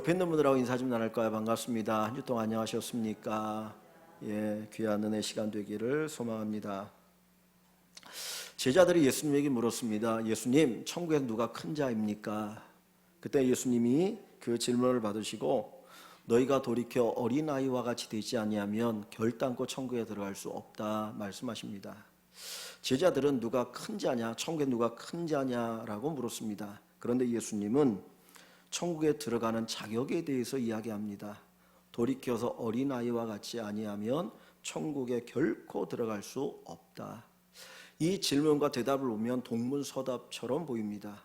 옆에 있는 분들하고 인사 좀 나눌까요? 반갑습니다. 한 주 동안 안녕하셨습니까? 귀한 은혜 시간 되기를 소망합니다. 제자들이 예수님에게 물었습니다. 예수님, 천국에 누가 큰 자입니까? 그때 예수님이 그 질문을 받으시고 너희가 돌이켜 어린아이와 같이 되지 아니하면 결단코 천국에 들어갈 수 없다 말씀하십니다. 제자들은 누가 큰 자냐, 천국에 누가 큰 자냐라고 물었습니다. 그런데 예수님은 천국에 들어가는 자격에 대해서 이야기합니다. 돌이켜서 어린아이와 같이 아니하면 천국에 결코 들어갈 수 없다. 이 질문과 대답을 보면 동문서답처럼 보입니다.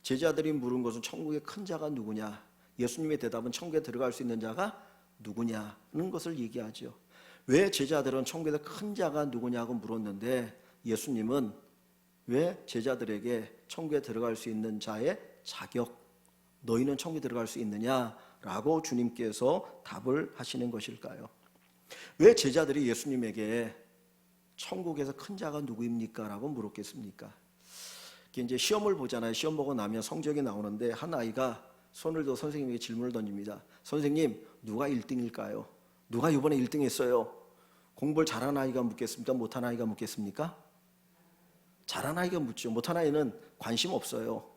제자들이 물은 것은 천국의 큰 자가 누구냐, 예수님의 대답은 천국에 들어갈 수 있는 자가 누구냐는 것을 얘기하죠. 왜 제자들은 천국에서 큰 자가 누구냐고 물었는데 예수님은 왜 제자들에게 천국에 들어갈 수 있는 자의 자격, 너희는 천국에 들어갈 수 있느냐라고 주님께서 답을 하시는 것일까요? 왜 제자들이 예수님에게 천국에서 큰 자가 누구입니까? 라고 물었겠습니까? 이제 시험을 보잖아요. 시험 보고 나면 성적이 나오는데 한 아이가 손을 들어 선생님에게 질문을 던집니다. 선생님, 누가 1등일까요? 누가 이번에 1등 했어요? 공부를 잘하는 아이가 묻겠습니까? 못하는 아이가 묻겠습니까? 잘하는 아이가 묻죠. 못하는 아이는 관심 없어요.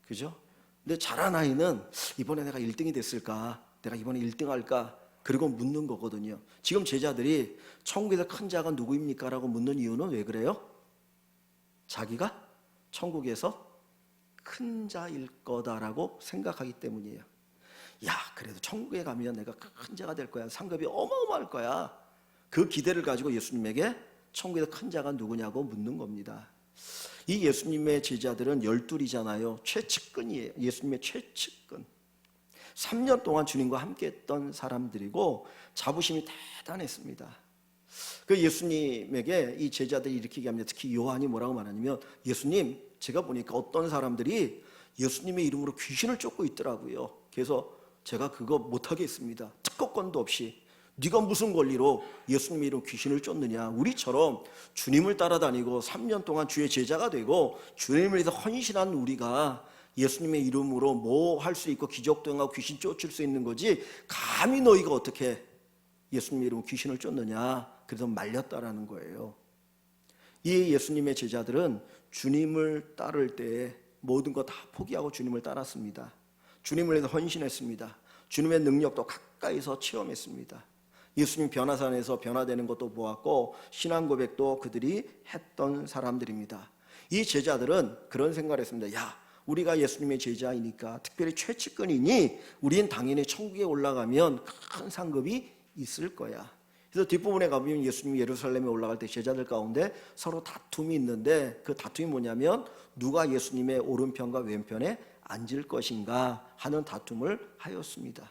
그죠? 근데 잘하는 아이는 이번에 내가 1등이 됐을까? 내가 이번에 1등 할까? 그리고 묻는 거거든요. 지금 제자들이 천국에서 큰 자가 누구입니까? 라고 묻는 이유는 왜 그래요? 자기가 천국에서 큰 자일 거다라고 생각하기 때문이에요. 야, 그래도 천국에 가면 내가 큰 자가 될 거야. 상급이 어마어마할 거야. 그 기대를 가지고 예수님에게 천국에서 큰 자가 누구냐고 묻는 겁니다. 이 예수님의 제자들은 12이잖아요. 최측근이에요. 예수님의 최측근. 3년 동안 주님과 함께 했던 사람들이고 자부심이 대단했습니다. 그 예수님에게 이 제자들이 이렇게 얘기합니다. 특히 요한이 뭐라고 말하냐면, 예수님, 제가 보니까 어떤 사람들이 예수님의 이름으로 귀신을 쫓고 있더라고요. 그래서 제가 그거 못하겠습니다. 특허권도 없이. 네가 무슨 권리로 예수님의 이름 귀신을 쫓느냐. 우리처럼 주님을 따라다니고 3년 동안 주의 제자가 되고 주님을 위해서 헌신한 우리가 예수님의 이름으로 뭐 할 수 있고 기적도 행하고 귀신 쫓을 수 있는 거지, 감히 너희가 어떻게 예수님의 이름으로 귀신을 쫓느냐. 그래서 말렸다라는 거예요. 이 예수님의 제자들은 주님을 따를 때 모든 거 다 포기하고 주님을 따랐습니다. 주님을 위해서 헌신했습니다. 주님의 능력도 가까이서 체험했습니다. 예수님 변화산에서 변화되는 것도 보았고 신앙 고백도 그들이 했던 사람들입니다. 이 제자들은 그런 생각을 했습니다. 야, 우리가 예수님의 제자이니까, 특별히 최측근이니 우린 당연히 천국에 올라가면 큰 상급이 있을 거야. 그래서 뒷부분에 가보면 예수님이 예루살렘에 올라갈 때 제자들 가운데 서로 다툼이 있는데, 그 다툼이 뭐냐면 누가 예수님의 오른편과 왼편에 앉을 것인가 하는 다툼을 하였습니다.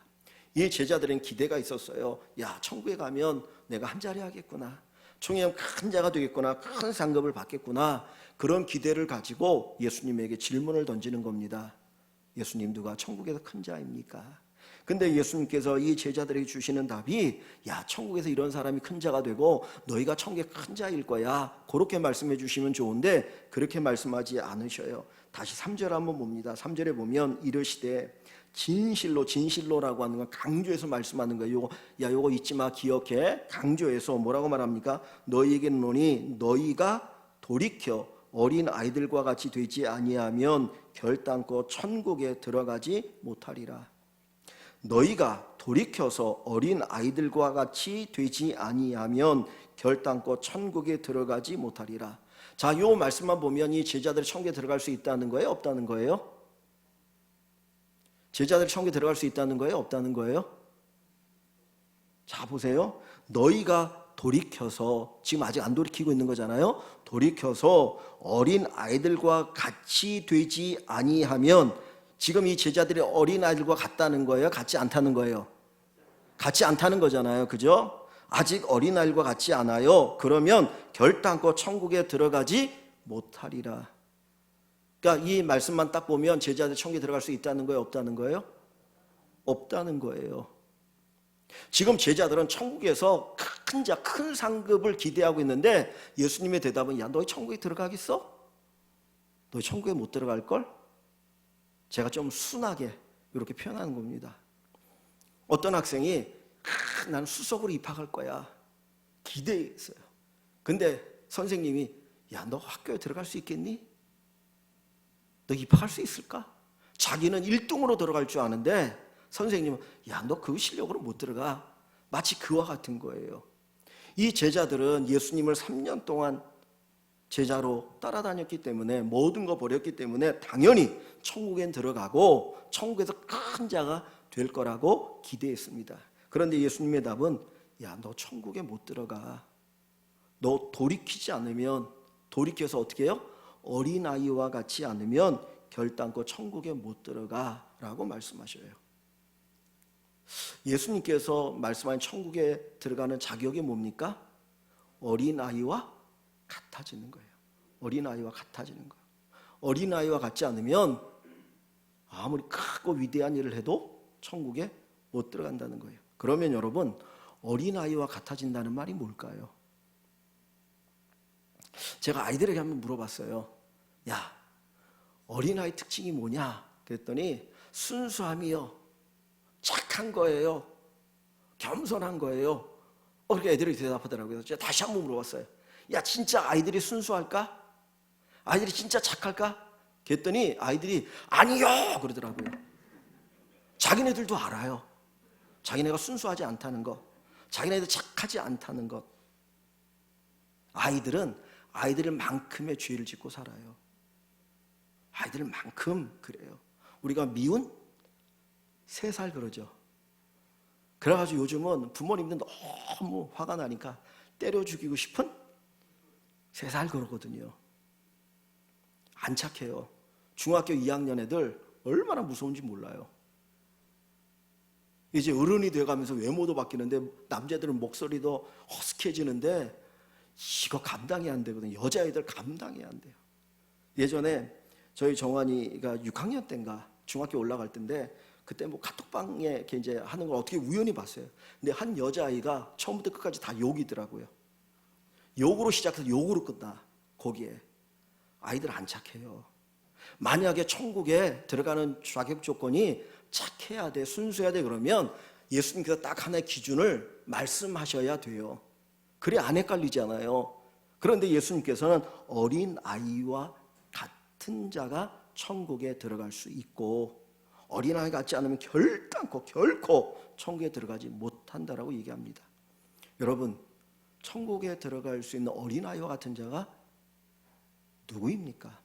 이 제자들은 기대가 있었어요. 야, 천국에 가면 내가 한 자리 하겠구나, 천국에 큰 자가 되겠구나, 큰 상급을 받겠구나, 그런 기대를 가지고 예수님에게 질문을 던지는 겁니다. 예수님, 누가 천국에서 큰 자입니까? 근데 예수님께서 이 제자들에게 주시는 답이, 야, 천국에서 이런 사람이 큰 자가 되고 너희가 천국에 큰 자일 거야, 그렇게 말씀해 주시면 좋은데 그렇게 말씀하지 않으셔요. 다시 3절 한번 봅니다. 3절에 보면 이르시되, 진실로, 진실로라고 하는 건 강조해서 말씀하는 거예요. 요거 잊지 마, 기억해. 강조해서 뭐라고 말합니까? 너희에게는 노니 너희가 돌이켜 어린 아이들과 같이 되지 아니하면 결단코 천국에 들어가지 못하리라. 너희가 돌이켜서 어린 아이들과 같이 되지 아니하면 결단코 천국에 들어가지 못하리라. 자, 이 말씀만 보면 이 제자들이 천국에 들어갈 수 있다는 거예요? 없다는 거예요? 제자들이 천국에 들어갈 수 있다는 거예요? 없다는 거예요? 자, 보세요. 너희가 돌이켜서, 지금 아직 안 돌이키고 있는 거잖아요. 돌이켜서 어린 아이들과 같이 되지 아니하면, 지금 이 제자들이 어린 아이들과 같다는 거예요? 같지 않다는 거예요? 같지 않다는 거잖아요. 그죠? 아직 어린 아이들과 같지 않아요. 그러면 결단코 천국에 들어가지 못하리라. 그러니까 이 말씀만 딱 보면 제자들 천국에 들어갈 수 있다는 거예요? 없다는 거예요? 없다는 거예요. 지금 제자들은 천국에서 큰 자, 큰 상급을 기대하고 있는데 예수님의 대답은, 야, 너희 천국에 들어가겠어? 너희 천국에 못 들어갈걸? 제가 좀 순하게 이렇게 표현하는 겁니다. 어떤 학생이 나는 수석으로 입학할 거야 기대했어요. 근데 선생님이 야, 너 학교에 들어갈 수 있겠니? 너 입학할 수 있을까? 자기는 1등으로 들어갈 줄 아는데 선생님은 야, 너 그 실력으로 못 들어가. 마치 그와 같은 거예요. 이 제자들은 예수님을 3년 동안 제자로 따라다녔기 때문에 모든 거 버렸기 때문에 당연히 천국엔 들어가고 천국에서 큰 자가 될 거라고 기대했습니다. 그런데 예수님의 답은 야, 너 천국에 못 들어가. 너 돌이키지 않으면, 돌이켜서 어떻게 해요? 어린아이와 같지 않으면 결단코 천국에 못 들어가 라고 말씀하셔요. 예수님께서 말씀하신 천국에 들어가는 자격이 뭡니까? 어린아이와 같아지는 거예요. 어린아이와 같아지는 거예요. 어린아이와 같지 않으면 아무리 크고 위대한 일을 해도 천국에 못 들어간다는 거예요. 그러면 여러분, 어린아이와 같아진다는 말이 뭘까요? 제가 아이들에게 한번 물어봤어요. 야, 어린아이 특징이 뭐냐? 그랬더니 순수함이요, 착한 거예요, 겸손한 거예요. 그렇게 애들이 대답하더라고요. 제가 다시 한번 물어봤어요. 야, 진짜 아이들이 순수할까? 아이들이 진짜 착할까? 그랬더니 아이들이 아니요 그러더라고요. 자기네들도 알아요. 자기네가 순수하지 않다는 것, 자기네들 착하지 않다는 것. 아이들은 아이들만큼의 죄를 짓고 살아요. 아이들만큼 그래요. 우리가 미운 3살 그러죠. 그래가지고 요즘은 부모님들 너무 화가 나니까 때려 죽이고 싶은 3살 그러거든요. 안 착해요. 중학교 2학년 애들 얼마나 무서운지 몰라요. 이제 어른이 돼가면서 외모도 바뀌는데 남자들은 목소리도 허스키해지는데 이거 감당이 안 되거든요. 여자애들 감당이 안 돼요. 예전에 저희 정환이가 6학년 때인가 중학교 올라갈 때인데 그때 뭐 카톡방에 이제 하는 걸 어떻게 우연히 봤어요. 근데 한 여자아이가 처음부터 끝까지 다 욕이더라고요. 욕으로 시작해서 욕으로 끝나. 거기에 아이들 안 착해요. 만약에 천국에 들어가는 자격 조건이 착해야 돼, 순수해야 돼, 그러면 예수님께서 딱 하나의 기준을 말씀하셔야 돼요. 그래 안 헷갈리잖아요. 그런데 예수님께서는 어린아이와 같은 자가 천국에 들어갈 수 있고 어린아이 같지 않으면 결코 천국에 들어가지 못한다라고 얘기합니다. 여러분, 천국에 들어갈 수 있는 어린아이와 같은 자가 누구입니까?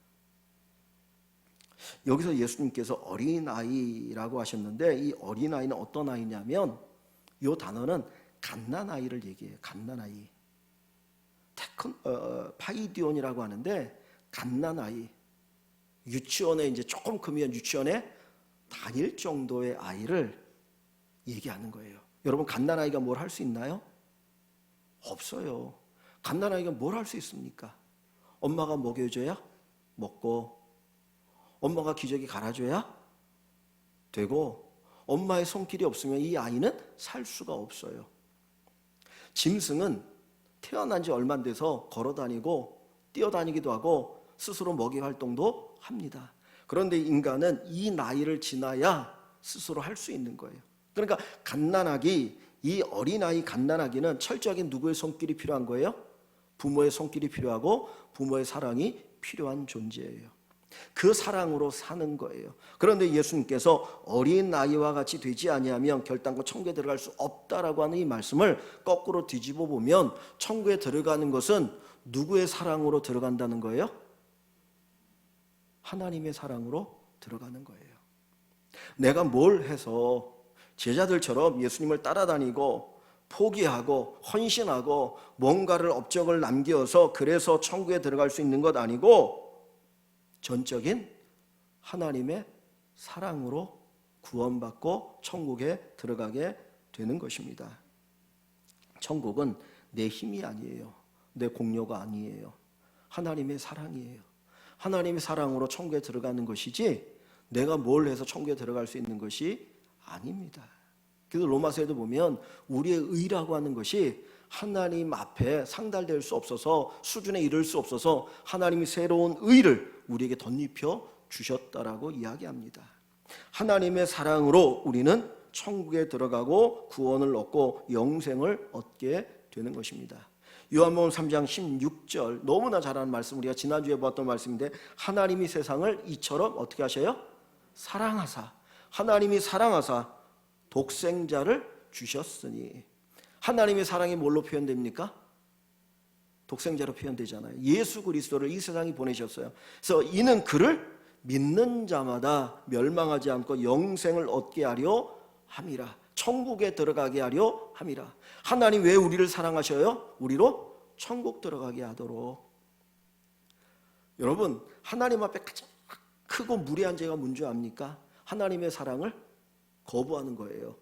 여기서 예수님께서 어린아이라고 하셨는데 이 어린아이는 어떤 아이냐면 이 단어는 갓난아이를 얘기해요. 갓난아이. 파이디온이라고 하는데 갓난아이. 유치원에 이제 조금 크면 유치원에 다닐 정도의 아이를 얘기하는 거예요. 여러분, 갓난아이가 뭘 할 수 있나요? 없어요. 갓난아이가 뭘 할 수 있습니까? 엄마가 먹여줘야 먹고, 엄마가 기저귀 갈아줘야 되고, 엄마의 손길이 없으면 이 아이는 살 수가 없어요. 짐승은 태어난 지 얼마 안 돼서 걸어다니고 뛰어다니기도 하고 스스로 먹이 활동도 합니다. 그런데 인간은 이 나이를 지나야 스스로 할 수 있는 거예요. 그러니까 갓난아기, 이 어린아이 갓난아기는 철저하게 누구의 손길이 필요한 거예요? 부모의 손길이 필요하고 부모의 사랑이 필요한 존재예요. 그 사랑으로 사는 거예요. 그런데 예수님께서 어린아이와 같이 되지 아니하면 결단코 천국에 들어갈 수 없다라고 하는 이 말씀을 거꾸로 뒤집어 보면 천국에 들어가는 것은 누구의 사랑으로 들어간다는 거예요? 하나님의 사랑으로 들어가는 거예요. 내가 뭘 해서 제자들처럼 예수님을 따라다니고 포기하고 헌신하고 뭔가를 업적을 남겨서 그래서 천국에 들어갈 수 있는 것 아니고 전적인 하나님의 사랑으로 구원받고 천국에 들어가게 되는 것입니다. 천국은 내 힘이 아니에요. 내 공로가 아니에요. 하나님의 사랑이에요. 하나님의 사랑으로 천국에 들어가는 것이지 내가 뭘 해서 천국에 들어갈 수 있는 것이 아닙니다. 그래서 로마서에도 보면 우리의 의라고 하는 것이 하나님 앞에 상달될 수 없어서 수준에 이를 수 없어서 하나님이 새로운 의를 우리에게 덧입혀 주셨다라고 이야기합니다. 하나님의 사랑으로 우리는 천국에 들어가고 구원을 얻고 영생을 얻게 되는 것입니다. 요한복음 3장 16절, 너무나 잘 아는 말씀, 우리가 지난주에 보았던 말씀인데, 하나님이 세상을 이처럼 어떻게 하셔요? 사랑하사. 하나님이 사랑하사 독생자를 주셨으니. 하나님의 사랑이 뭘로 표현됩니까? 독생자로 표현되잖아요. 예수 그리스도를 이 세상에 보내셨어요. 그래서 이는 그를 믿는 자마다 멸망하지 않고 영생을 얻게 하려 함이라. 천국에 들어가게 하려 함이라. 하나님 왜 우리를 사랑하셔요? 우리로 천국 들어가게 하도록. 여러분, 하나님 앞에 가장 크고 무례한 죄가 뭔지 압니까? 하나님의 사랑을 거부하는 거예요.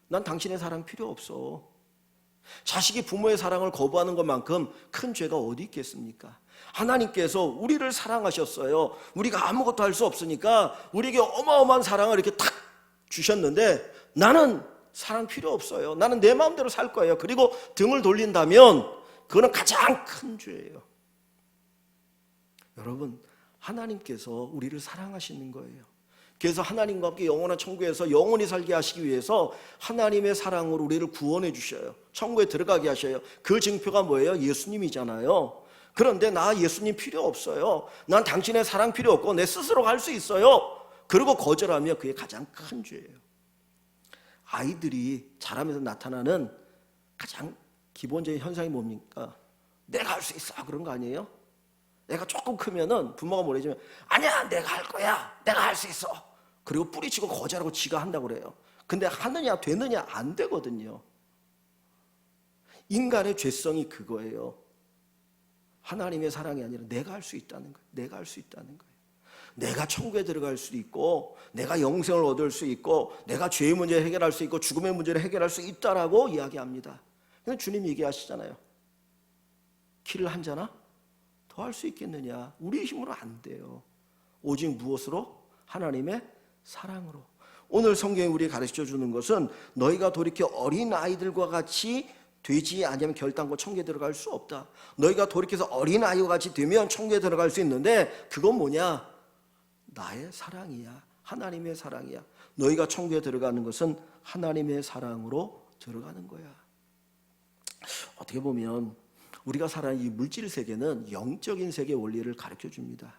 난 당신의 사랑 필요 없어. 자식이 부모의 사랑을 거부하는 것만큼 큰 죄가 어디 있겠습니까? 하나님께서 우리를 사랑하셨어요. 우리가 아무것도 할 수 없으니까 우리에게 어마어마한 사랑을 이렇게 탁 주셨는데, 나는 사랑 필요 없어요. 나는 내 마음대로 살 거예요. 그리고 등을 돌린다면 그거는 가장 큰 죄예요. 여러분, 하나님께서 우리를 사랑하시는 거예요. 그래서 하나님과 함께 영원한 천국에서 영원히 살게 하시기 위해서 하나님의 사랑으로 우리를 구원해 주셔요. 천국에 들어가게 하셔요. 그 증표가 뭐예요? 예수님이잖아요. 그런데 나 예수님 필요 없어요. 난 당신의 사랑 필요 없고 내 스스로 갈 수 있어요. 그리고 거절하면 그게 가장 큰 죄예요. 아이들이 자라면서 나타나는 가장 기본적인 현상이 뭡니까? 내가 할 수 있어, 그런 거 아니에요? 애가 조금 크면은 부모가 뭐래주면, 아니야, 내가 할 거야, 내가 할 수 있어. 그리고 뿌리치고 거절하고 지가 한다고 그래요. 근데 하느냐 되느냐 안 되거든요. 인간의 죄성이 그거예요. 하나님의 사랑이 아니라 내가 할 수 있다는 거예요. 내가 할 수 있다는 거예요. 내가 천국에 들어갈 수 있고, 내가 영생을 얻을 수 있고, 내가 죄의 문제를 해결할 수 있고, 죽음의 문제를 해결할 수 있다라고 이야기합니다. 근데 주님 얘기하시잖아요. 키를 한 자나 더 할 수 있겠느냐? 우리의 힘으로 안 돼요. 오직 무엇으로? 하나님의 사랑으로. 오늘 성경이 우리에게 가르쳐 주는 것은, 너희가 돌이켜 어린 아이들과 같이 되지 아니하면 결단코 천국에 들어갈 수 없다. 너희가 돌이켜서 어린 아이와 같이 되면 천국에 들어갈 수 있는데, 그건 뭐냐? 나의 사랑이야. 하나님의 사랑이야. 너희가 천국에 들어가는 것은 하나님의 사랑으로 들어가는 거야. 어떻게 보면 우리가 살아가는 이 물질 세계는 영적인 세계의 원리를 가르쳐 줍니다.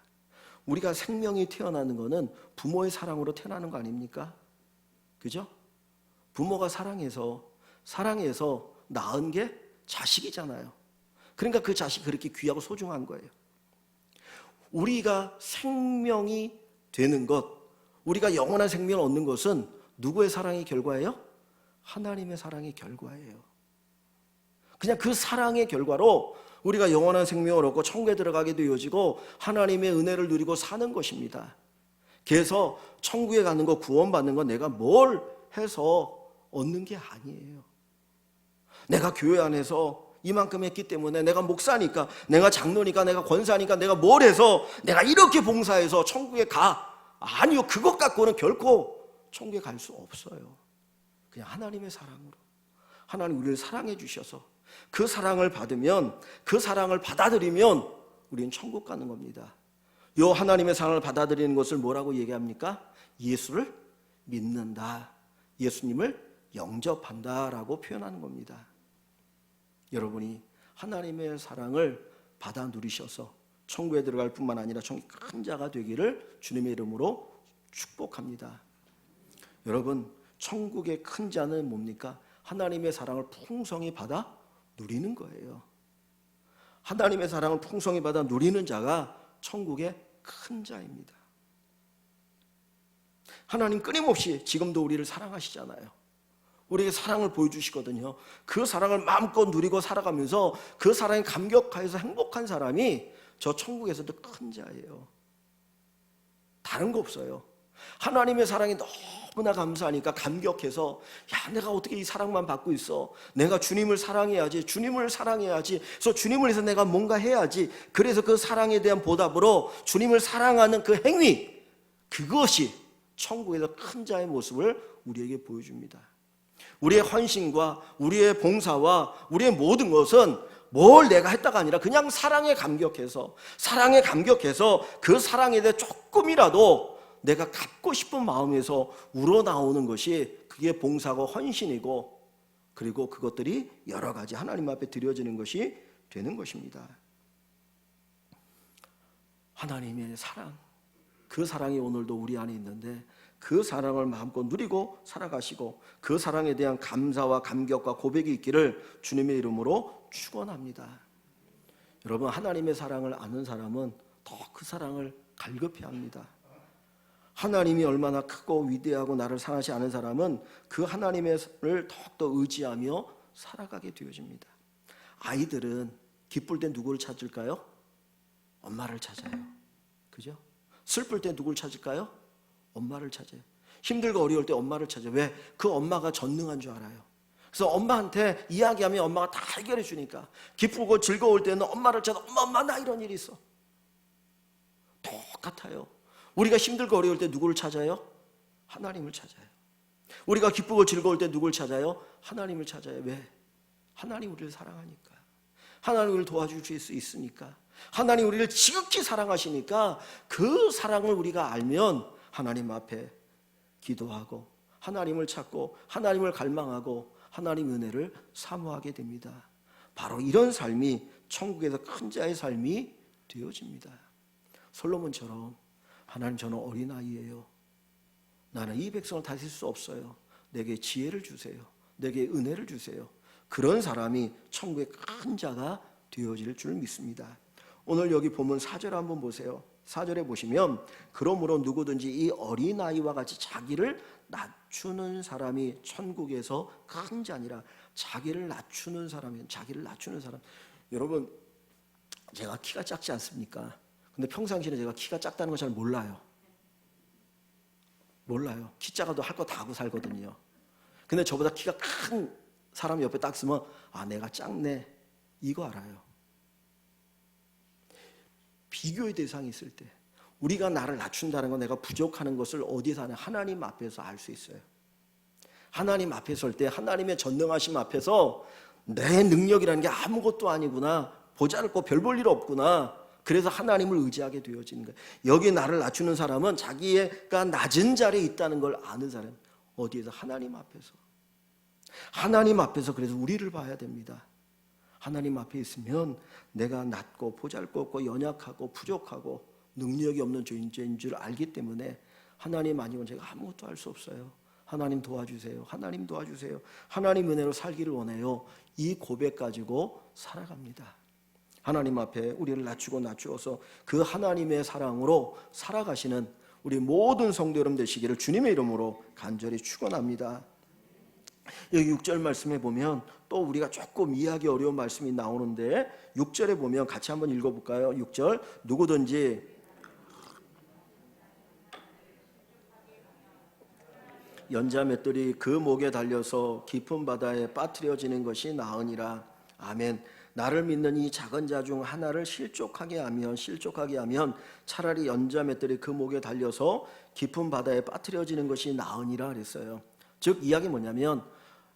우리가 생명이 태어나는 것은 부모의 사랑으로 태어나는 거 아닙니까? 그죠? 부모가 사랑해서 낳은 게 자식이잖아요. 그러니까 그 자식이 그렇게 귀하고 소중한 거예요. 우리가 생명이 되는 것, 우리가 영원한 생명을 얻는 것은 누구의 사랑의 결과예요? 하나님의 사랑의 결과예요. 그냥 그 사랑의 결과로 우리가 영원한 생명을 얻고 천국에 들어가게 되어지고 하나님의 은혜를 누리고 사는 것입니다. 그래서 천국에 가는 거, 구원받는 건 내가 뭘 해서 얻는 게 아니에요. 내가 교회 안에서 이만큼 했기 때문에, 내가 목사니까, 내가 장로니까, 내가 권사니까, 내가 뭘 해서 내가 이렇게 봉사해서 천국에 가. 아니요, 그것 갖고는 결코 천국에 갈 수 없어요. 그냥 하나님의 사랑으로. 하나님 우리를 사랑해 주셔서 그 사랑을 받으면, 그 사랑을 받아들이면 우리는 천국 가는 겁니다. 요 하나님의 사랑을 받아들이는 것을 뭐라고 얘기합니까? 예수를 믿는다, 예수님을 영접한다라고 표현하는 겁니다. 여러분이 하나님의 사랑을 받아 누리셔서 천국에 들어갈 뿐만 아니라 천국의 큰 자가 되기를 주님의 이름으로 축복합니다. 여러분, 천국의 큰 자는 뭡니까? 하나님의 사랑을 풍성히 받아 누리는 거예요. 하나님의 사랑을 풍성히 받아 누리는 자가 천국의 큰 자입니다. 하나님 끊임없이 지금도 우리를 사랑하시잖아요. 우리에게 사랑을 보여주시거든요. 그 사랑을 마음껏 누리고 살아가면서 그 사랑에 감격하여서 행복한 사람이 저 천국에서도 큰 자예요. 다른 거 없어요. 하나님의 사랑이 너무나 감사하니까 감격해서, 야, 내가 어떻게 이 사랑만 받고 있어? 내가 주님을 사랑해야지, 주님을 사랑해야지. 그래서 주님을 위해서 내가 뭔가 해야지. 그래서 그 사랑에 대한 보답으로 주님을 사랑하는 그 행위, 그것이 천국에서 큰 자의 모습을 우리에게 보여줍니다. 우리의 헌신과 우리의 봉사와 우리의 모든 것은 뭘 내가 했다가 아니라 그냥 사랑에 감격해서 그 사랑에 대해 조금이라도 내가 갚고 싶은 마음에서 우러나오는 것이 그게 봉사고 헌신이고, 그리고 그것들이 여러 가지 하나님 앞에 드려지는 것이 되는 것입니다. 하나님의 사랑, 그 사랑이 오늘도 우리 안에 있는데 그 사랑을 마음껏 누리고 살아가시고 그 사랑에 대한 감사와 감격과 고백이 있기를 주님의 이름으로 축원합니다. 여러분, 하나님의 사랑을 아는 사람은 더 그 사랑을 갈급해 합니다. 하나님이 얼마나 크고 위대하고 나를 사랑하지 않은 사람은 그 하나님을 더욱더 의지하며 살아가게 되어집니다. 아이들은 기쁠 때 누구를 찾을까요? 엄마를 찾아요. 그죠? 슬플 때 누구를 찾을까요? 엄마를 찾아요. 힘들고 어려울 때 엄마를 찾아요. 왜? 그 엄마가 전능한 줄 알아요. 그래서 엄마한테 이야기하면 엄마가 다 해결해 주니까. 기쁘고 즐거울 때는 엄마를 찾아. 엄마 나 이런 일이 있어. 똑같아요. 우리가 힘들고 어려울 때 누구를 찾아요? 하나님을 찾아요. 우리가 기쁘고 즐거울 때 누구를 찾아요? 하나님을 찾아요. 왜? 하나님 우리를 사랑하니까. 하나님 우리를 도와줄 수 있으니까. 하나님 우리를 지극히 사랑하시니까 그 사랑을 우리가 알면 하나님 앞에 기도하고 하나님을 찾고 하나님을 갈망하고 하나님 은혜를 사모하게 됩니다. 바로 이런 삶이 천국에서 큰 자의 삶이 되어집니다. 솔로몬처럼 하나님, 저는 어린아이예요. 나는 이 백성을 다스릴 수 없어요. 내게 지혜를 주세요. 내게 은혜를 주세요. 그런 사람이 천국의 큰 자가 되어질 줄 믿습니다. 오늘 여기 보면 4절 한번 보세요. 4절에 보시면 그러므로 누구든지 이 어린아이와 같이 자기를 낮추는 사람이 천국에서 큰 자니라. 자기를 낮추는 사람이, 자기를 낮추는 사람. 여러분, 제가 키가 작지 않습니까? 근데 평상시에 제가 키가 작다는 걸 잘 몰라요. 키 작아도 할 거 다 하고 살거든요. 근데 저보다 키가 큰 사람 옆에 딱 쓰면 내가 작네, 이거 알아요. 비교의 대상이 있을 때 우리가 나를 낮춘다는 건 내가 부족하는 것을 어디서 하냐? 하나님 앞에서 알 수 있어요. 하나님 앞에 설 때 하나님의 전능하심 앞에서 내 능력이라는 게 아무것도 아니구나, 보잘것 별 볼 일 없구나. 그래서 하나님을 의지하게 되어지는 거예요. 여기 나를 낮추는 사람은 자기가 낮은 자리에 있다는 걸 아는 사람. 어디에서? 하나님 앞에서. 하나님 앞에서. 그래서 우리를 봐야 됩니다. 하나님 앞에 있으면 내가 낮고 보잘것없고 연약하고 부족하고 능력이 없는 죄인 줄 알기 때문에 하나님 아니면 제가 아무것도 할 수 없어요. 하나님 도와주세요. 하나님 도와주세요. 하나님 은혜로 살기를 원해요. 이 고백 가지고 살아갑니다. 하나님 앞에 우리를 낮추어서 그 하나님의 사랑으로 살아가시는 우리 모든 성도 여러분 되시기를 주님의 이름으로 간절히 축원합니다. 여기 6절 말씀에 보면 또 우리가 조금 이해하기 어려운 말씀이 나오는데 6절에 보면 같이 한번 읽어볼까요? 6절 누구든지 연자맷돌이 그 목에 달려서 깊은 바다에 빠뜨려지는 것이 나으니라. 아멘. 나를 믿는 이 작은 자 중 하나를 실족하게 하면 차라리 연자맷돌이 그 목에 달려서 깊은 바다에 빠뜨려지는 것이 나으니라 그랬어요. 즉 이야기 뭐냐면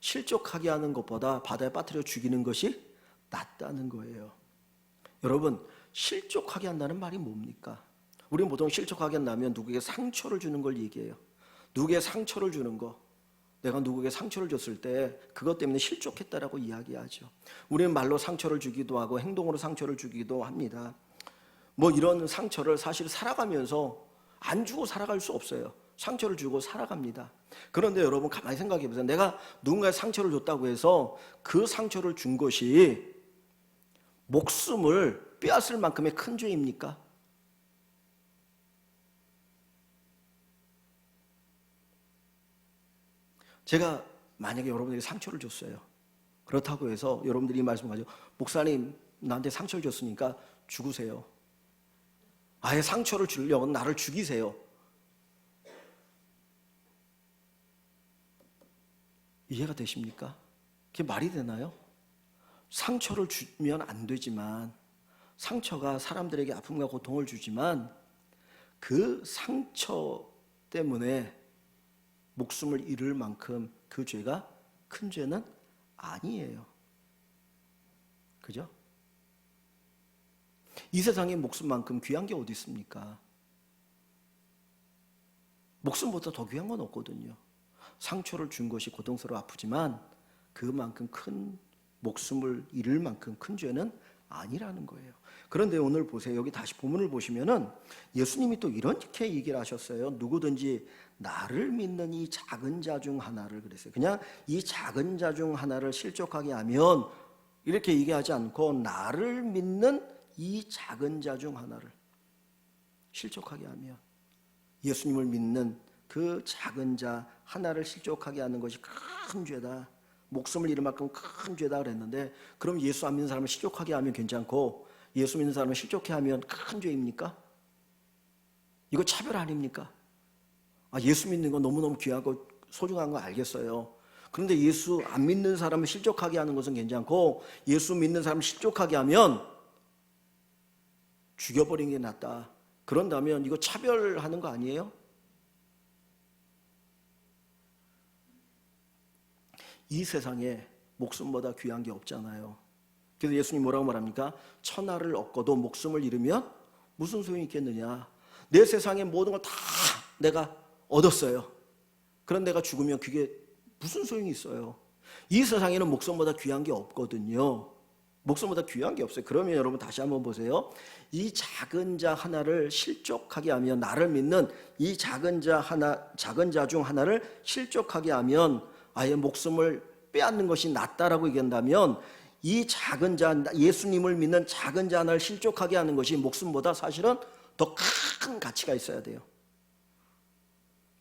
실족하게 하는 것보다 바다에 빠뜨려 죽이는 것이 낫다는 거예요. 여러분, 실족하게 한다는 말이 뭡니까? 우리는 보통 실족하게 한다면 누구에게 상처를 주는 걸 얘기해요. 누구에게 상처를 주는 거. 내가 누구에게 상처를 줬을 때 그것 때문에 실족했다라고 이야기하죠. 우리는 말로 상처를 주기도 하고 행동으로 상처를 주기도 합니다. 이런 상처를 사실 살아가면서 안 주고 살아갈 수 없어요. 상처를 주고 살아갑니다. 그런데 여러분 가만히 생각해 보세요. 내가 누군가의 상처를 줬다고 해서 그 상처를 준 것이 목숨을 빼앗을 만큼의 큰 죄입니까? 제가 만약에 여러분에게 상처를 줬어요. 그렇다고 해서 여러분들이 이 말씀 가지고 목사님 나한테 상처를 줬으니까 죽으세요. 아예 상처를 주려면 나를 죽이세요. 이해가 되십니까? 그게 말이 되나요? 상처를 주면 안 되지만 상처가 사람들에게 아픔과 고통을 주지만 그 상처 때문에 목숨을 잃을 만큼 그 죄가 큰 죄는 아니에요. 그죠? 이 세상에 목숨만큼 귀한 게 어디 있습니까? 목숨보다 더 귀한 건 없거든요. 상처를 준 것이 고통스러워 아프지만 그만큼 큰 목숨을 잃을 만큼 큰 죄는 아니라는 거예요. 그런데 오늘 보세요. 여기 다시 본문을 보시면은 예수님이 또 이렇게 얘기를 하셨어요. 누구든지 나를 믿는 이 작은 자 중 하나를 그랬어요. 그냥 이 작은 자 중 하나를 실족하게 하면 이렇게 얘기하지 않고 나를 믿는 이 작은 자 중 하나를 실족하게 하면 예수님을 믿는 그 작은 자 하나를 실족하게 하는 것이 큰 죄다. 목숨을 잃을 만큼 큰 죄다 그랬는데 그럼 예수 안 믿는 사람을 실족하게 하면 괜찮고 예수 믿는 사람을 실족해 하면 큰 죄입니까? 이거 차별 아닙니까? 예수 믿는 건 너무너무 귀하고 소중한 거 알겠어요. 그런데 예수 안 믿는 사람을 실족하게 하는 것은 괜찮고 예수 믿는 사람을 실족하게 하면 죽여버리는 게 낫다. 그런다면 이거 차별하는 거 아니에요? 이 세상에 목숨보다 귀한 게 없잖아요. 그래서 예수님 뭐라고 말합니까? 천하를 얻고도 목숨을 잃으면 무슨 소용이 있겠느냐. 내 세상의 모든 걸 다 내가 얻었어요. 그런 내가 죽으면 그게 무슨 소용이 있어요. 이 세상에는 목숨보다 귀한 게 없거든요. 목숨보다 귀한 게 없어요. 그러면 여러분 다시 한번 보세요. 이 작은 자 하나를 실족하게 하면 나를 믿는 이 작은 자 중 하나를 실족하게 하면 아예 목숨을 빼앗는 것이 낫다라고 얘기한다면 이 작은 자 예수님을 믿는 작은 자 하나를 실족하게 하는 것이 목숨보다 사실은 더 큰 가치가 있어야 돼요.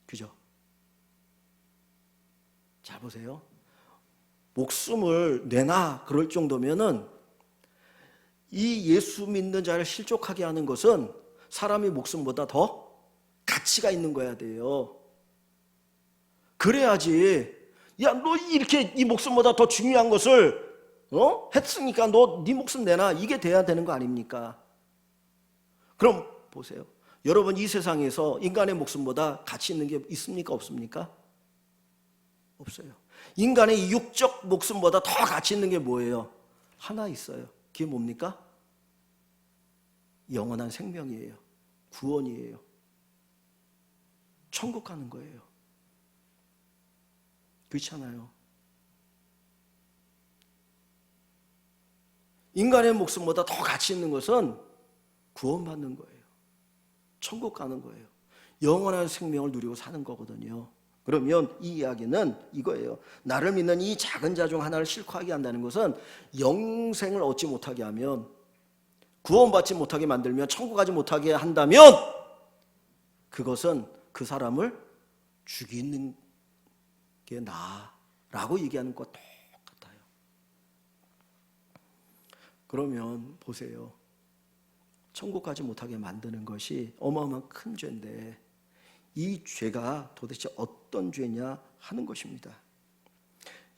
그죠? 잘 보세요. 목숨을 내놔 그럴 정도면은 이 예수 믿는 자를 실족하게 하는 것은 사람의 목숨보다 더 가치가 있는 거야 돼요. 그래야지 야 너 이렇게 이 목숨보다 더 중요한 것을 했으니까 너 네 목숨 내놔 이게 돼야 되는 거 아닙니까? 그럼 보세요. 여러분 이 세상에서 인간의 목숨보다 가치 있는 게 있습니까? 없습니까? 없어요. 인간의 육적 목숨보다 더 가치 있는 게 뭐예요? 하나 있어요. 그게 뭡니까? 영원한 생명이에요. 구원이에요. 천국 가는 거예요. 그렇잖아요. 인간의 목숨보다 더 가치 있는 것은 구원받는 거예요. 천국 가는 거예요. 영원한 생명을 누리고 사는 거거든요. 그러면 이 이야기는 이거예요. 나를 믿는 이 작은 자 중 하나를 실족하게 한다는 것은 영생을 얻지 못하게 하면 구원받지 못하게 만들면 천국 가지 못하게 한다면 그것은 그 사람을 죽이는 게 나라고 얘기하는 것 똑같아요. 그러면 보세요. 천국 가지 못하게 만드는 것이 어마어마한 큰 죄인데 이 죄가 도대체 어떤 죄냐 하는 것입니다.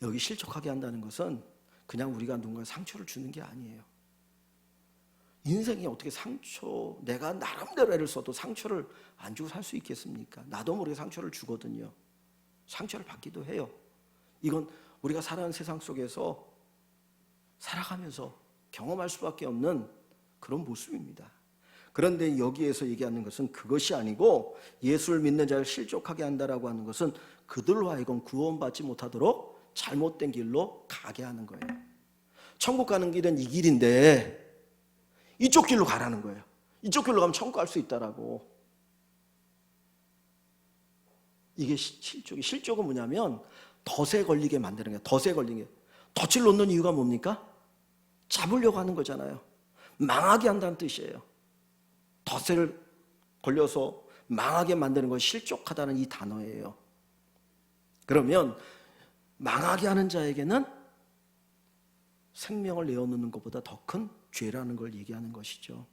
여기 실족하게 한다는 것은 그냥 우리가 누군가 상처를 주는 게 아니에요. 인생이 어떻게 내가 나름대로 애를 써도 상처를 안 주고 살 수 있겠습니까? 나도 모르게 상처를 주거든요. 상처를 받기도 해요. 이건 우리가 살아가는 세상 속에서 살아가면서 경험할 수밖에 없는 그런 모습입니다. 그런데 여기에서 얘기하는 것은 그것이 아니고 예수를 믿는 자를 실족하게 한다라고 하는 것은 그들로 하여금 구원받지 못하도록 잘못된 길로 가게 하는 거예요. 천국 가는 길은 이 길인데 이쪽 길로 가라는 거예요. 이쪽 길로 가면 천국 갈 수 있다라고. 이게 실족은 뭐냐면 덫에 걸리게 만드는 거예요. 덫에 걸리게. 덫을 놓는 이유가 뭡니까? 잡으려고 하는 거잖아요. 망하게 한다는 뜻이에요. 덫에 걸려서 망하게 만드는 것이 실족하다는 이 단어예요. 그러면 망하게 하는 자에게는 생명을 내어놓는 것보다 더 큰 죄라는 걸 얘기하는 것이죠.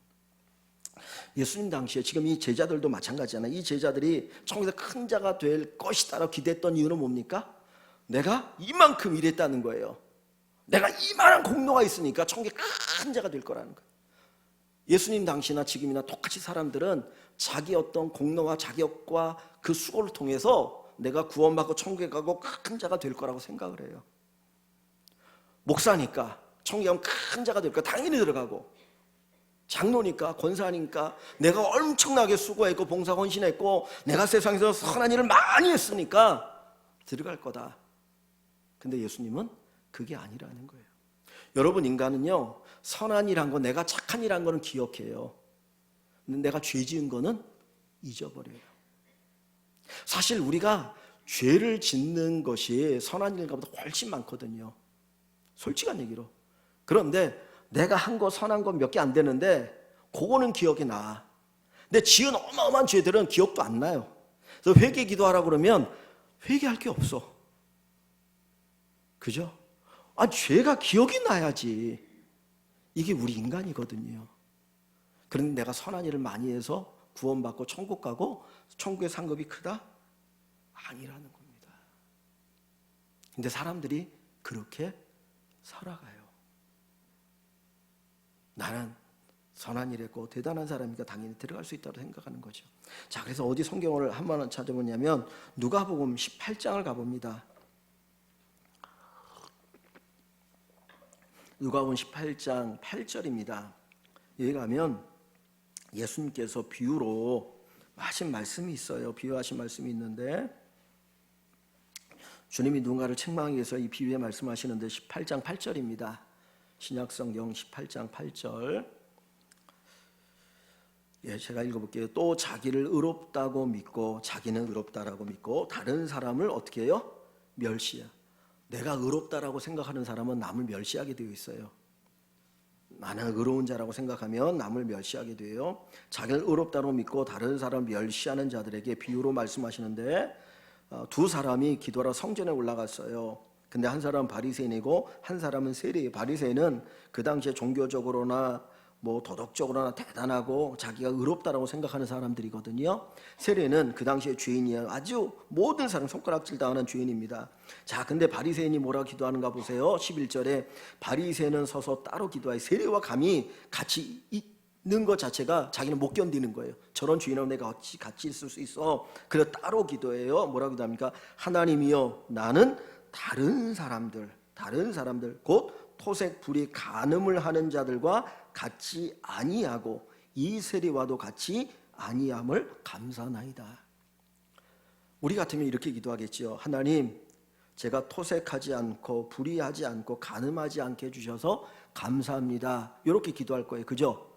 예수님 당시에 지금 이 제자들도 마찬가지잖아요. 이 제자들이 천국에서 큰 자가 될 것이다라고 기대했던 이유는 뭡니까? 내가 이만큼 일했다는 거예요. 내가 이만한 공로가 있으니까 천국에 큰 자가 될 거라는 거예요. 예수님 당시나 지금이나 똑같이 사람들은 자기 어떤 공로와 자격과 그 수고를 통해서 내가 구원받고 천국에 가고 큰 자가 될 거라고 생각을 해요. 목사니까 천국에 가면 큰 자가 될 거야. 당연히 들어가고. 장로니까, 권사니까 내가 엄청나게 수고했고 봉사 헌신했고 내가 세상에서 선한 일을 많이 했으니까 들어갈 거다. 근데 예수님은 그게 아니라는 거예요. 여러분, 인간은요, 선한 일한 거, 내가 착한 일한 거는 기억해요. 근데 내가 죄 지은 거는 잊어버려요. 사실 우리가 죄를 짓는 것이 선한 일보다 훨씬 많거든요. 솔직한 얘기로. 그런데 내가 한 거 선한 건 몇 개 안 되는데 그거는 기억이 나. 근데 지은 어마어마한 죄들은 기억도 안 나요. 그래서 회개 기도하라고 그러면 회개할 게 없어. 그죠? 죄가 기억이 나야지. 이게 우리 인간이거든요. 그런데 내가 선한 일을 많이 해서 구원받고 천국 가고 천국의 상급이 크다? 아니라는 겁니다. 근데 사람들이 그렇게 살아가요. 나는 선한 일 했고 대단한 사람이니까 당연히 들어갈 수 있다고 생각하는 거죠. 자, 그래서 어디 성경을 한번 찾아보냐면 누가복음 18장을 가봅니다. 누가복음 18장 8절입니다. 여기 가면 예수님께서 비유로 하신 말씀이 있어요. 비유하신 말씀이 있는데 주님이 누군가를 책망하기 위해서 이 비유에 말씀하시는데 18장 8절입니다. 신약성경 18장 8절. 제가 읽어볼게요. 또 자기를 의롭다고 믿고 자기는 의롭다라고 믿고 다른 사람을 어떻게 해요? 멸시해. 내가 의롭다라고 생각하는 사람은 남을 멸시하게 되어 있어요. 나는 의로운 자라고 생각하면 남을 멸시하게 돼요. 자기를 의롭다고 믿고 다른 사람을 멸시하는 자들에게 비유로 말씀하시는데 두 사람이 기도하러 성전에 올라갔어요. 근데 한 사람은 바리새인이고 한 사람은 세리예요. 바리새인은 그 당시에 종교적으로나 도덕적으로나 대단하고 자기가 의롭다라고 생각하는 사람들이거든요. 세리는 그 당시에 죄인이에요. 아주 모든 사람 손가락질 당하는 죄인입니다. 자, 근데 바리새인이 뭐라고 기도하는가 보세요. 11절에 바리새인은 서서 따로 기도하여 세리와 감히 같이 있는 것 자체가 자기는 못 견디는 거예요. 저런 죄인하고 내가 같이 있을 수 있어. 그래서 따로 기도해요. 뭐라고 기도합니까? 하나님이여, 나는 다른 사람들 곧 토색 불이 간음을 하는 자들과 같이 아니하고 이 세리와도 같이 아니함을 감사나이다. 우리 같으면 이렇게 기도하겠지요. 하나님, 제가 토색하지 않고 불의하지 않고 간음하지 않게 해주셔서 감사합니다. 이렇게 기도할 거예요. 그죠?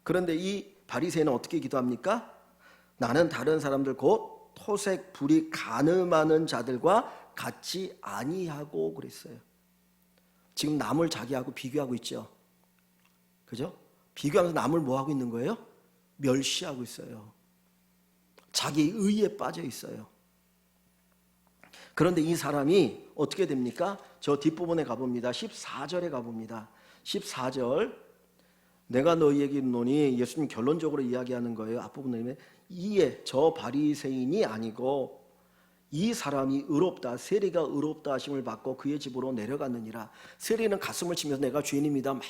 그런데 이 바리새인은 어떻게 기도합니까? 나는 다른 사람들 곧 토색 불의 간음하는 자들과 같이 아니하고 그랬어요. 지금 남을 자기하고 비교하고 있죠. 그죠? 비교하면서 남을 뭐 하고 있는 거예요? 멸시하고 있어요. 자기 의에 빠져 있어요. 그런데 이 사람이 어떻게 됩니까? 저 뒷부분에 가봅니다. 14절에 가봅니다. 14절. 내가 너희에게 이르노니, 예수님 결론적으로 이야기하는 거예요. 앞부분에 이에 저 바리새인이 아니고 이 사람이 의롭다, 세리가 의롭다 하심을 받고 그의 집으로 내려갔느니라. 세리는 가슴을 치면서 내가 죄인입니다 막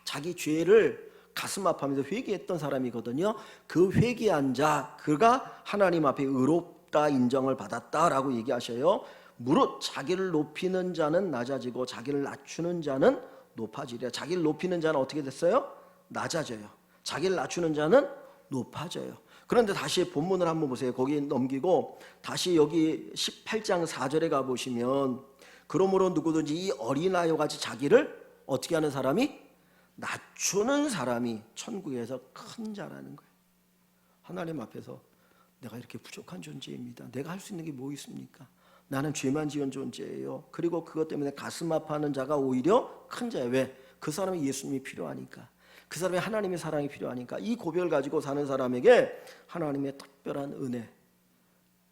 자기 죄를 가슴 아파하면서 회개했던 사람이거든요. 그 회개한 자, 그가 하나님 앞에 의롭다 인정을 받았다라고 얘기하셔요. 무릇 자기를 높이는 자는 낮아지고 자기를 낮추는 자는 높아지리라. 자기를 높이는 자는 어떻게 됐어요? 낮아져요. 자기를 낮추는 자는 높아져요. 그런데 다시 본문을 한번 보세요. 거기 넘기고 다시 여기 18장 4절에 가보시면 그러므로 누구든지 이 어린아이와 같이 자기를 어떻게 하는 사람이? 낮추는 사람이 천국에서 큰 자라는 거예요. 하나님 앞에서 내가 이렇게 부족한 존재입니다. 내가 할 수 있는 게 뭐 있습니까? 나는 죄만 지은 존재예요. 그리고 그것 때문에 가슴 아파하는 자가 오히려 큰 자예요. 왜? 그 사람이 예수님이 필요하니까. 그 사람의 하나님의 사랑이 필요하니까. 이 고백을 가지고 사는 사람에게 하나님의 특별한 은혜,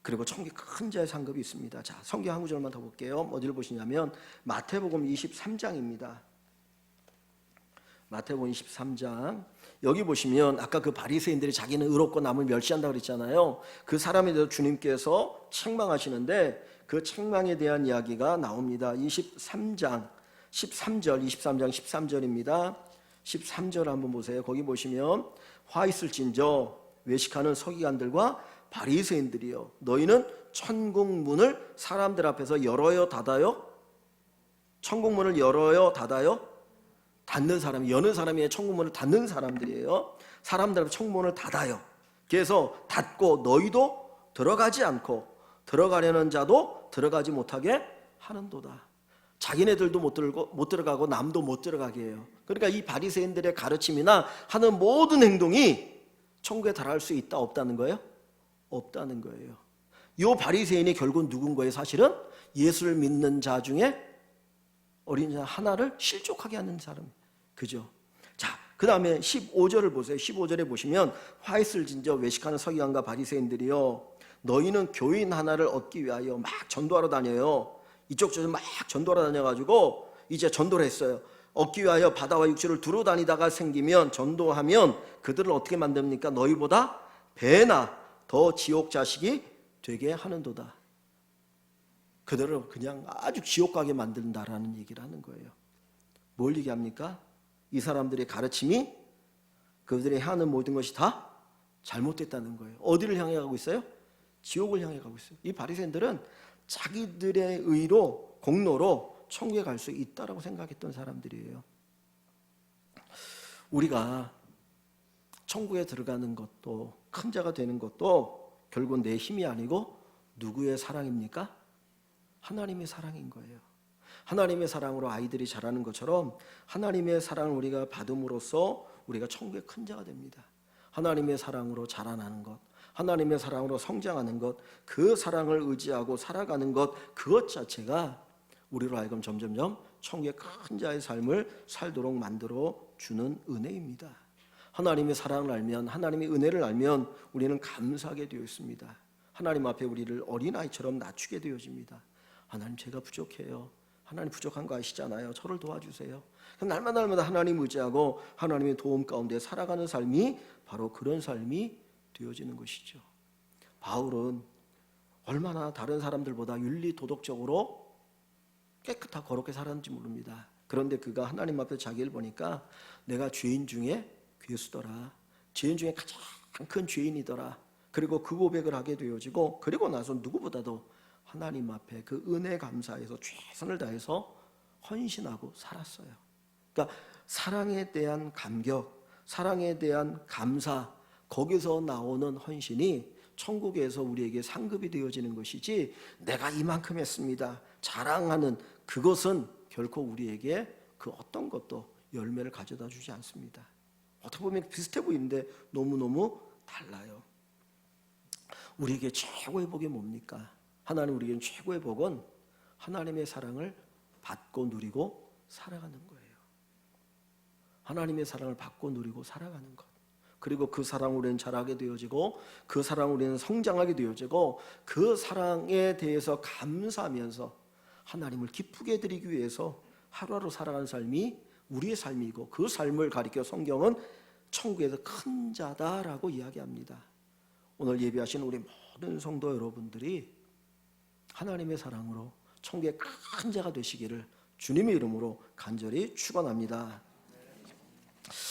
그리고 천국의 큰 자의 상급이 있습니다. 자, 성경 한 구절만 더 볼게요. 어디를 보시냐면 마태복음 23장입니다. 마태복음 23장. 여기 보시면 아까 그 바리새인들이 자기는 의롭고 남을 멸시한다고 그랬잖아요. 그 사람에 대해서 주님께서 책망하시는데 그 책망에 대한 이야기가 나옵니다. 23장 13절입니다. 13절 한번 보세요. 거기 보시면 화 있을진저 외식하는 서기관들과 바리새인들이여, 너희는 천국문을 사람들 앞에서 열어요 닫아요? 천국문을 열어요 닫아요? 닫는 사람이, 여는 사람이 천국문을 닫는 사람들이에요. 사람들 앞에 천국문을 닫아요. 그래서 닫고 너희도 들어가지 않고 들어가려는 자도 들어가지 못하게 하는도다. 자기네들도 못 들어가고 남도 못 들어가게 해요. 그러니까 이 바리새인들의 가르침이나 하는 모든 행동이 천국에 달할 수 있다 없다는 거예요? 없다는 거예요. 이 바리새인이 결국 누군 거예요? 사실은 예수를 믿는 자 중에 어린 자 하나를 실족하게 하는 사람. 그죠? 자, 그 다음에 15절을 보세요. 15절에 보시면 화이슬 진저 외식하는 서기관과 바리새인들이요, 너희는 교인 하나를 얻기 위하여 막 전도하러 다녀요. 이쪽 저쪽 막 전도하러 다녀가지고 이제 전도를 했어요. 얻기 위하여 바다와 육지를 두루 다니다가 생기면, 전도하면 그들을 어떻게 만듭니까? 너희보다 배나 더 지옥 자식이 되게 하는도다. 그들을 그냥 아주 지옥 가게 만든다라는 얘기를 하는 거예요. 뭘 얘기합니까? 이 사람들의 가르침이, 그들이 하는 모든 것이 다 잘못됐다는 거예요. 어디를 향해 가고 있어요? 지옥을 향해 가고 있어요. 이 바리새인들은 자기들의 의로, 공로로 천국에 갈 수 있다라고 생각했던 사람들이에요. 우리가 천국에 들어가는 것도, 큰 자가 되는 것도 결국 내 힘이 아니고 누구의 사랑입니까? 하나님의 사랑인 거예요. 하나님의 사랑으로 아이들이 자라는 것처럼 하나님의 사랑을 우리가 받음으로써 우리가 천국의 큰 자가 됩니다. 하나님의 사랑으로 자라나는 것, 하나님의 사랑으로 성장하는 것, 그 사랑을 의지하고 살아가는 것, 그것 자체가 우리로 하여금 점점점 천국의 큰 자의 삶을 살도록 만들어 주는 은혜입니다. 하나님의 사랑을 알면, 하나님의 은혜를 알면 우리는 감사하게 되어 있습니다. 하나님 앞에 우리를 어린아이처럼 낮추게 되어집니다. 하나님, 제가 부족해요. 하나님, 부족한 거 아시잖아요. 저를 도와주세요. 날마다 하나님 의지하고 하나님의 도움 가운데 살아가는 삶이 바로 그런 삶이 되어지는 것이죠. 바울은 얼마나 다른 사람들보다 윤리 도덕적으로 깨끗하고 거룩하게 살았는지 모릅니다. 그런데 그가 하나님 앞에 자기를 보니까 내가 죄인 중에 괴수더라, 죄인 중에 가장 큰 죄인이더라. 그리고 그 고백을 하게 되어지고, 그리고 나서 누구보다도 하나님 앞에 그 은혜 감사해서 최선을 다해서 헌신하고 살았어요. 그러니까 사랑에 대한 감격, 사랑에 대한 감사, 거기서 나오는 헌신이 천국에서 우리에게 상급이 되어지는 것이지, 내가 이만큼 했습니다 자랑하는 그것은 결코 우리에게 그 어떤 것도 열매를 가져다 주지 않습니다. 어떻게 보면 비슷해 보이는데 너무너무 달라요. 우리에게 최고의 복이 뭡니까? 하나님 우리에게 최고의 복은 하나님의 사랑을 받고 누리고 살아가는 거예요. 하나님의 사랑을 받고 누리고 살아가는 것. 그리고 그 사랑으로 우리는 자라게 되어지고, 그 사랑으로 우리는 성장하게 되어지고, 그 사랑에 대해서 감사하면서 하나님을 기쁘게 드리기 위해서 하루하루 살아가는 삶이 우리의 삶이고, 그 삶을 가리켜 성경은 천국에서 큰 자다라고 이야기합니다. 오늘 예배하시는 우리 모든 성도 여러분들이 하나님의 사랑으로 천국의 큰 자가 되시기를 주님의 이름으로 간절히 축원합니다.